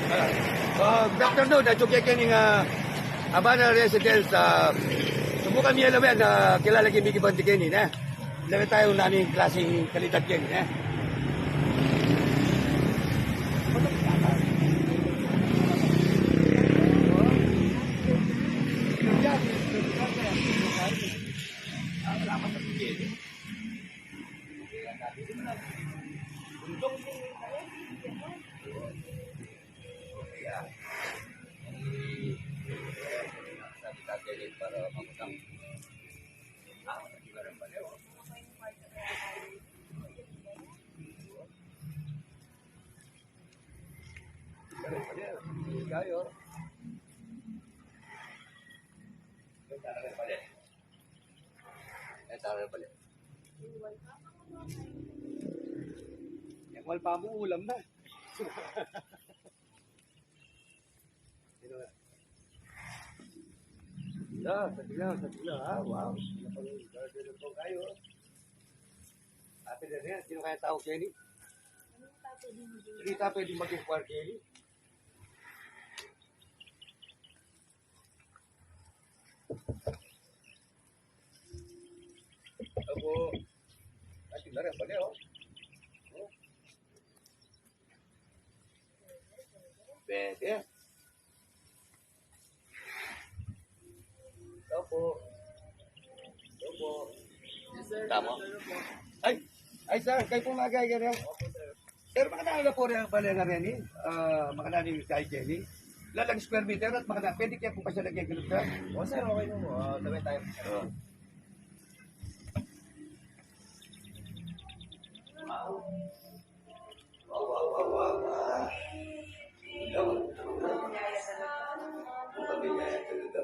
Good afternoon, Chukya Kening Abana Residence. Subukan niya naman na kilala kay Mickey Bandi Kening. Lahat tayo naming klaseng kalidad Kening. Para mengutang yang wal pa mo ulam na. Sa ha? Wow. Napag-garden kayo. Ate na rin, sino kaya tao, Kenny? Hindi tayo pwede mag-inquire, Kenny. Ako, ate na rin, pala, oh. Pwede. Opo. Yes, sir. Tama. Ay, sir, kayo po magay ka rin. Opo, sir. Sir, makadaan na po rin ang pala nga rin, makadaan yung kay Jenny. Lalang square meter at makadaan. Pwede kaya po pa siya nagkikilog ka? O, sir, okay na mo. Tawin tayo. Wow.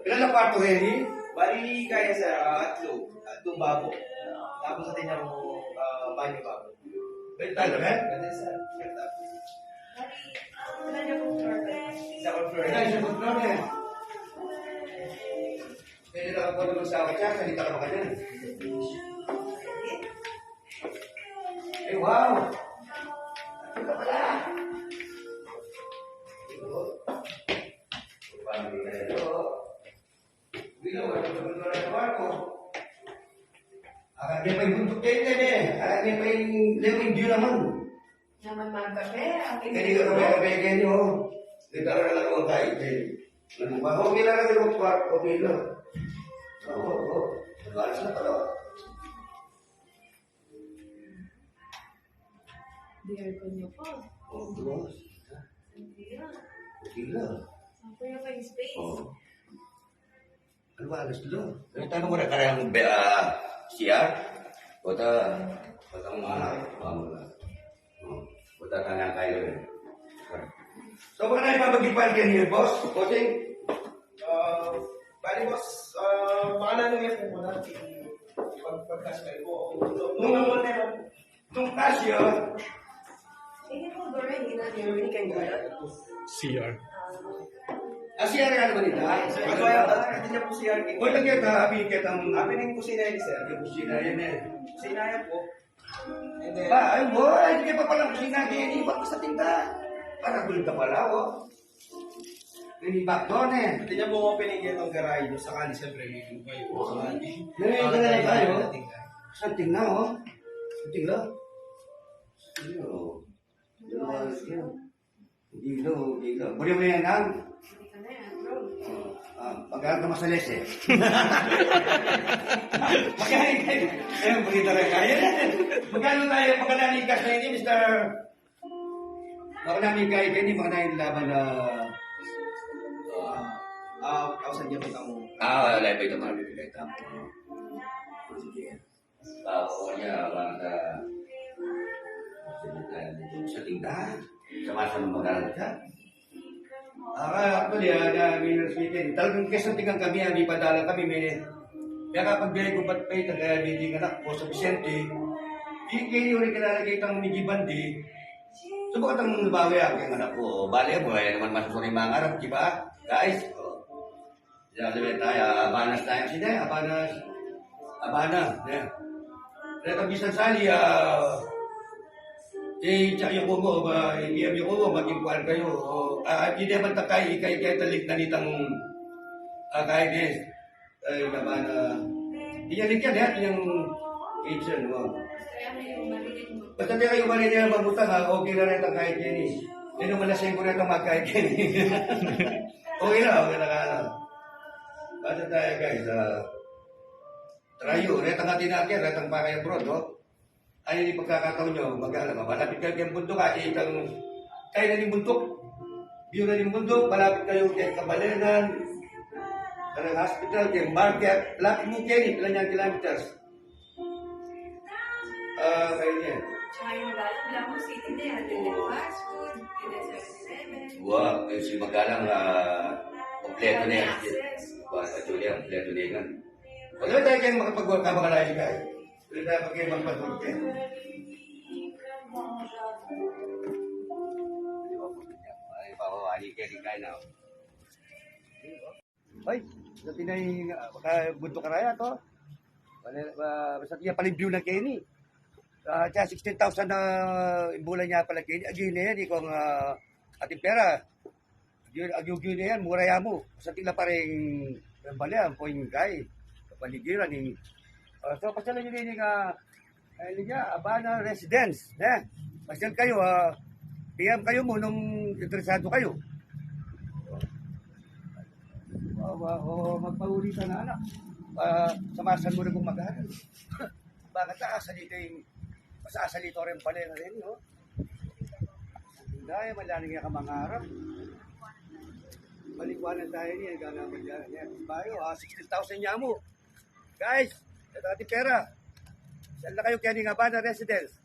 Ilan na kwarto, Henry? Bali, kaya sir, atlong babo. Tapos sa tinya mo, banyo babo. Pwede tayo na, Ganda sir. Second floor. Second floor, eh. Pwede na ako tulog sa akin siya, salita ka ba ka dyan? Eh, wow! Ito pala! Dia pa yung buntot kayo din eh. Dia pa yung living view naman. Naman magkape. Hindi ka kape kayo nyo. Nagkaroon na lang ako tayo kayo. Okay lang kasi mag-park. Okay lang. Oo. Nagalas na pala. Di aircon niyo po. Oo. Okay lang. Ako yung may space. Oo. Ano ba alas doon? Tanong mo na karayang siya. Kota mana? Kota tanya kayo. So baka na ipapag-ipal kayo niyo, boss? Bossing? Bali, boss, paano niya po muna pag-cash kayo po? Nung kasyo, Sige po, Dorin. Hindi kayo gano'n. CR. siya rin ano ba nila? Hindi niya po siya. O lang kita, abing kitang Apining kusina yun, sir. yung kusina yan eh. Kusina yan po. And then, Ay mo, hindi ka pa palang kusina din, ibak ka sa tinda. Para gulit ka pala, oh. Ibak doon eh. hindi niya po pinigyan ng garahe nyo. Sakali, siyempre, yung kayo. Sakali. Nangyayari tayo. Santing na, oh. Santing na. Dilo. Buli mo yan, Nang. Hindi ka na yan, bro. Pag-aaral ka masalis, eh. Magkano kayo? Ayun, pagkita rin kaya. Magkano tayo, magkano ni Cash na ini, Mr. Magkano ni Kai Kenny, magkano yung laban na... Kausan niya po kamo. Wala pa ito, mabibigay ito. Sige. Ako niya, baka sa tindahan. Sama-sama mag-aaral ka. Actually, Mayor Speaker, talagang kasantingan kami, may padala kami, may kaya kapag bigay ko ba't pa'y taga-biling anak ko sa Vicente, kayo rin kilalagay itang Mickey Bandi, subukan ang nabawi ang anak ko. Bali mo, naman masusunod yung mga arap, di ba? Guys, sabi tayo, abanas tayo sila, abana. Kaya kabisan sali, tsaka yung kumo, iyam yung kumo, maging kuhan kayo. Hindi naman takay, ikay talik na nitang kahit eh. Ay, naman, iyalig yan, yung kitchen, mo. Kaya may umalitin mo. Basta di kayo mali nila mabuta ha, okay na rin ang kahit yan eh. Hindi naman lasing ko rin ang magkahit yan eh. Okay na ka na. Basta tayo guys, trayo, retang atin natin, retang pa kayo bro, no? Ano yung pagkakataon nyo, malapit kayo kayong bundok, itang kayo na yung bundok. View na yung bundok, malapit kayo kayong Kabalenan, kanang hospital, kayong market, malapit mo kayo, ilan yung kilometers. Kayo niya. Tsaka yung Lamo City na yan, din fast food, din 7-Eleven. Wow, si Magalang, kompleto na yan. Access. Actually, kompleto na yan. Wala tayo kayong makapag-work ka, wala tayo kayo magpag-work ka. Ay, pawawali kayo rin kayo na. Ay, dati na yung bunto ka raya to. Basta niya pala yung view ng Kenny. Kaya 16,000 na bulan niya pala Kenny. Agyo na yan, ikaw ang ating pera. Agyo na yan, mura yan mo. Basta tila pa rin yung balian, po yung guy. Kapaligiran yung... So, pasyalan nyo din yung Abana Residence. Pasyal kayo, PM kayo mo nung interesado kayo. Magpaulitan na anak. Samasan mo na kung mag-aaral. Bakit nakasalito yung masasalito rin pala na rin, no? Dahil malaling yung kamangarap. Malikwanan tayo niya, ganaman niya. Bayo, 16,000 niya mo. Guys, ito ating pera. Saan na kayo kaya ni Abana Residence?